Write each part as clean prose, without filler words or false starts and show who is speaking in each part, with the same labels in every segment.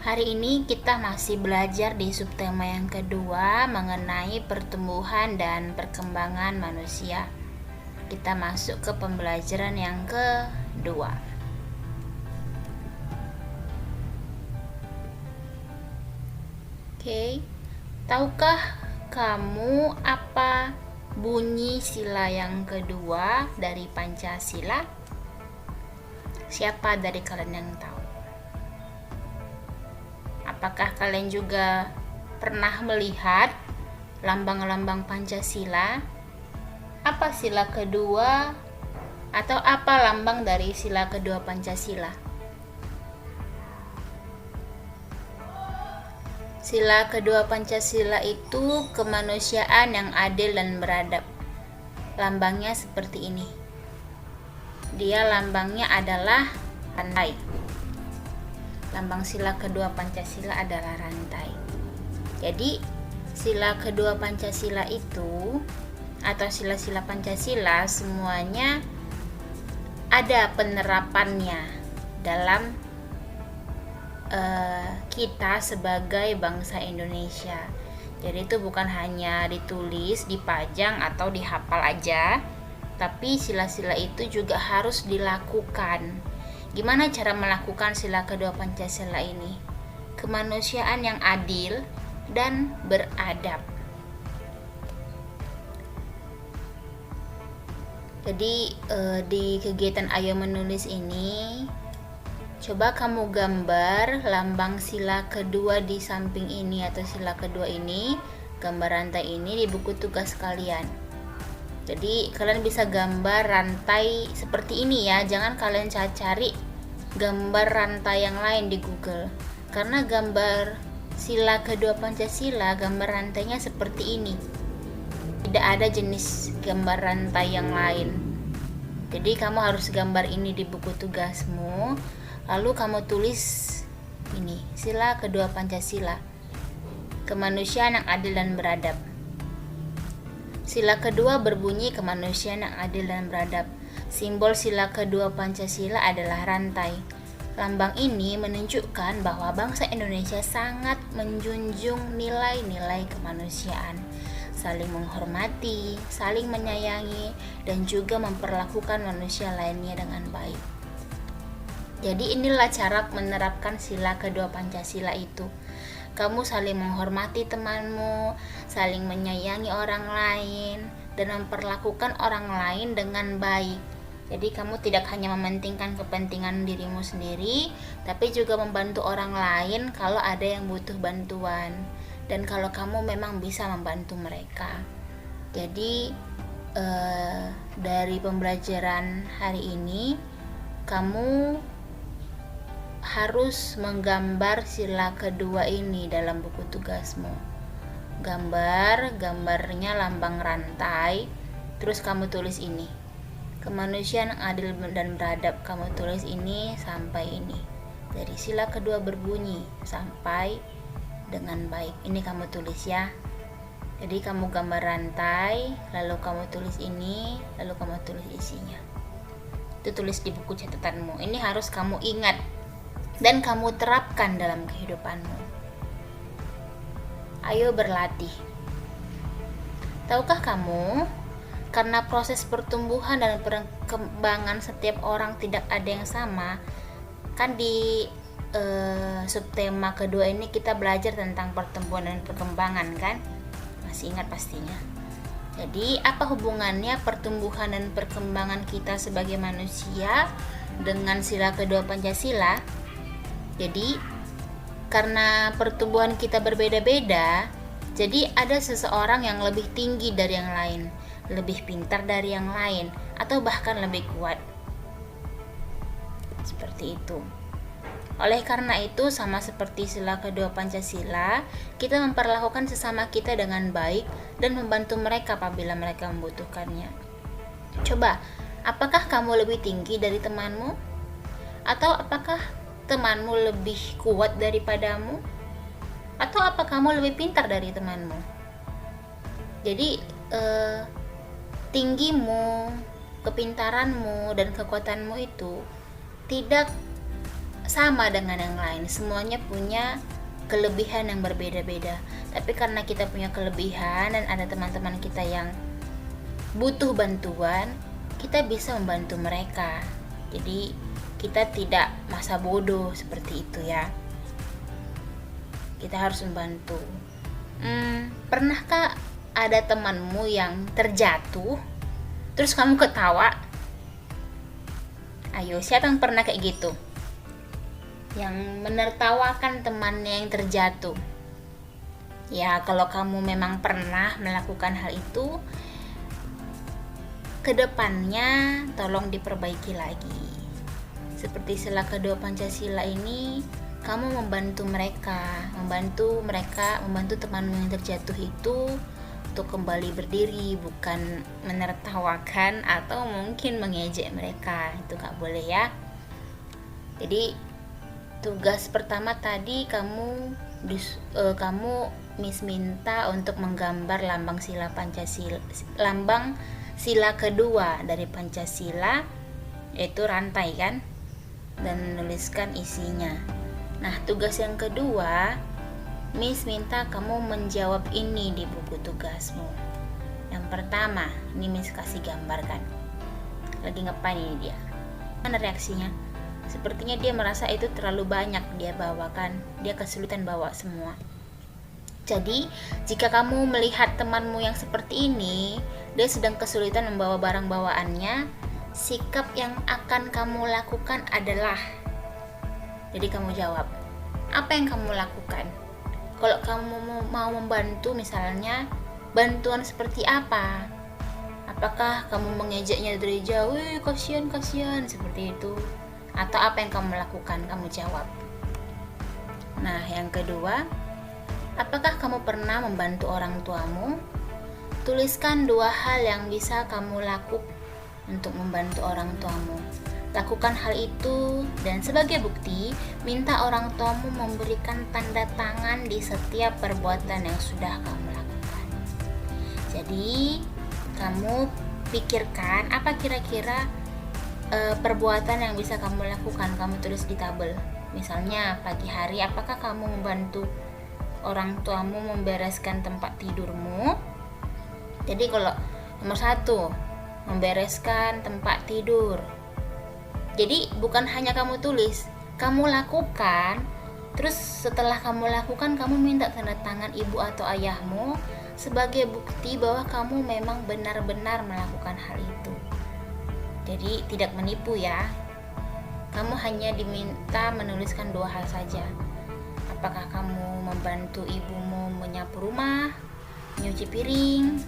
Speaker 1: Hari ini kita masih belajar di subtema yang kedua mengenai pertumbuhan dan perkembangan manusia. Kita masuk ke pembelajaran yang kedua. Oke, tahukah kamu apa bunyi sila yang kedua dari Pancasila? Siapa dari kalian yang tahu? Apakah kalian juga pernah melihat lambang-lambang Pancasila? Apa sila kedua atau apa lambang dari sila kedua Pancasila? Sila kedua Pancasila itu kemanusiaan yang adil dan beradab. Lambangnya seperti ini. Dia lambangnya adalah rantai. Lambang sila kedua Pancasila adalah rantai. Jadi, sila kedua Pancasila itu atau sila-sila Pancasila semuanya ada penerapannya dalam kita sebagai bangsa Indonesia. Jadi itu bukan hanya ditulis, dipajang atau dihafal aja, tapi sila-sila itu juga harus dilakukan. Gimana cara melakukan sila kedua Pancasila ini? Kemanusiaan yang adil dan beradab. Jadi di kegiatan Ayo Menulis ini, coba kamu gambar lambang sila kedua di samping ini atau sila kedua ini, gambar rantai ini di buku tugas kalian. Jadi kalian bisa gambar rantai seperti ini ya, jangan kalian cari gambar rantai yang lain di Google. Karena gambar sila kedua Pancasila, gambar rantainya seperti ini. Tidak ada jenis gambar rantai yang lain. Jadi kamu harus gambar ini di buku tugasmu. Lalu kamu tulis ini, sila kedua Pancasila. Kemanusiaan yang adil dan beradab. Sila kedua berbunyi kemanusiaan yang adil dan beradab. Simbol sila kedua Pancasila adalah rantai. Lambang ini menunjukkan bahwa bangsa Indonesia sangat menjunjung nilai-nilai kemanusiaan, saling menghormati, saling menyayangi, dan juga memperlakukan manusia lainnya dengan baik. Jadi inilah cara menerapkan sila kedua Pancasila itu. Kamu saling menghormati temanmu, saling menyayangi orang lain, dan memperlakukan orang lain dengan baik. Jadi kamu tidak hanya mementingkan kepentingan dirimu sendiri, tapi juga membantu orang lain kalau ada yang butuh bantuan. Dan kalau kamu memang bisa membantu mereka. Jadi dari pembelajaran hari ini, kamu harus menggambar sila kedua ini dalam buku tugasmu. Gambarnya lambang rantai, terus kamu tulis ini. Kemanusiaan yang adil dan beradab, kamu tulis ini sampai ini. Dari sila kedua berbunyi sampai dengan baik. Ini kamu tulis ya. Jadi kamu gambar rantai, lalu kamu tulis ini, lalu kamu tulis isinya. Itu tulis di buku catatanmu. Ini harus kamu ingat dan kamu terapkan dalam kehidupanmu. Ayo berlatih. Tahukah kamu, karena proses pertumbuhan dan perkembangan setiap orang tidak ada yang sama, kan di subtema kedua ini kita belajar tentang pertumbuhan dan perkembangan kan? Masih ingat pastinya. Jadi apa hubungannya pertumbuhan dan perkembangan kita sebagai manusia dengan sila kedua Pancasila? Jadi karena pertumbuhan kita berbeda-beda, jadi ada seseorang yang lebih tinggi dari yang lain, lebih pintar dari yang lain, atau bahkan lebih kuat. Seperti itu. Oleh karena itu, sama seperti sila kedua Pancasila, kita memperlakukan sesama kita dengan baik dan membantu mereka apabila mereka membutuhkannya. Coba, apakah kamu lebih tinggi dari temanmu? Atau apakah temanmu lebih kuat daripadamu? Atau apa kamu lebih pintar dari temanmu? Jadi tinggimu, kepintaranmu, dan kekuatanmu itu tidak sama dengan yang lain. Semuanya punya kelebihan yang berbeda-beda. Tapi karena kita punya kelebihan dan ada teman-teman kita yang butuh bantuan, kita bisa membantu mereka. Jadi kita tidak masa bodoh seperti itu ya. Kita harus membantu. Pernahkah ada temanmu yang terjatuh terus kamu ketawa? Ayo, siapa yang pernah kayak gitu? Yang menertawakan temannya yang terjatuh. Ya, kalau kamu memang pernah melakukan hal itu, kedepannya tolong diperbaiki lagi. Seperti sila kedua Pancasila ini, kamu membantu mereka, membantu temanmu yang terjatuh itu untuk kembali berdiri, bukan menertawakan atau mungkin mengejek mereka. Itu gak boleh ya. Jadi tugas pertama tadi kamu Miss minta untuk menggambar lambang sila Pancasila, lambang sila kedua dari Pancasila, yaitu rantai kan, dan menuliskan isinya. Nah, tugas yang kedua, Miss minta kamu menjawab ini di buku tugasmu. Yang pertama, ini Miss kasih gambarkan. Lagi ngapain ini dia? Mana reaksinya? Sepertinya dia merasa itu terlalu banyak dia bawakan. Dia kesulitan bawa semua. Jadi, jika kamu melihat temanmu yang seperti ini, dia sedang kesulitan membawa barang bawaannya, sikap yang akan kamu lakukan adalah, jadi kamu jawab, apa yang kamu lakukan? Kalau kamu mau membantu, misalnya, bantuan seperti apa? Apakah kamu mengejeknya dari jauh, kasihan, seperti itu? Atau apa yang kamu lakukan? Kamu jawab. Nah, yang kedua, apakah kamu pernah membantu orang tuamu? Tuliskan 2 hal yang bisa kamu lakukan untuk membantu orang tuamu. Lakukan hal itu, dan sebagai bukti, minta orang tuamu memberikan tanda tangan di setiap perbuatan yang sudah kamu lakukan. Jadi, kamu pikirkan apa kira-kira perbuatan yang bisa kamu lakukan. Kamu tulis di tabel. Misalnya, pagi hari, apakah kamu membantu orang tuamu membereskan tempat tidurmu? Jadi kalau nomor 1, membereskan tempat tidur. Jadi bukan hanya kamu tulis, kamu lakukan. Terus setelah kamu lakukan, kamu minta tanda tangan ibu atau ayahmu sebagai bukti bahwa kamu memang benar-benar melakukan hal itu. Jadi tidak menipu ya. Kamu hanya diminta menuliskan 2 hal saja. Apakah kamu membantu ibumu menyapu rumah, menyuci piring,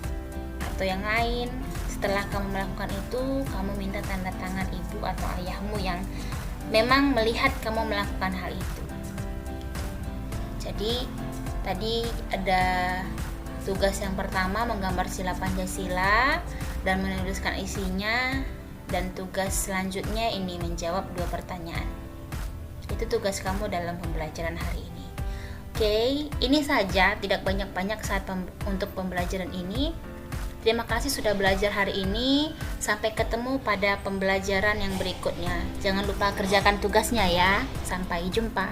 Speaker 1: atau yang lain. Setelah kamu melakukan itu, kamu minta tanda tangan ibu atau ayahmu yang memang melihat kamu melakukan hal itu. Jadi tadi ada tugas yang pertama, menggambar sila Pancasila dan menuliskan isinya, dan tugas selanjutnya ini menjawab 2 pertanyaan. Itu tugas kamu dalam pembelajaran hari ini. Oke, ini saja, tidak banyak-banyak untuk pembelajaran ini. Terima kasih sudah belajar hari ini. Sampai ketemu pada pembelajaran yang berikutnya. Jangan lupa kerjakan tugasnya ya. Sampai jumpa.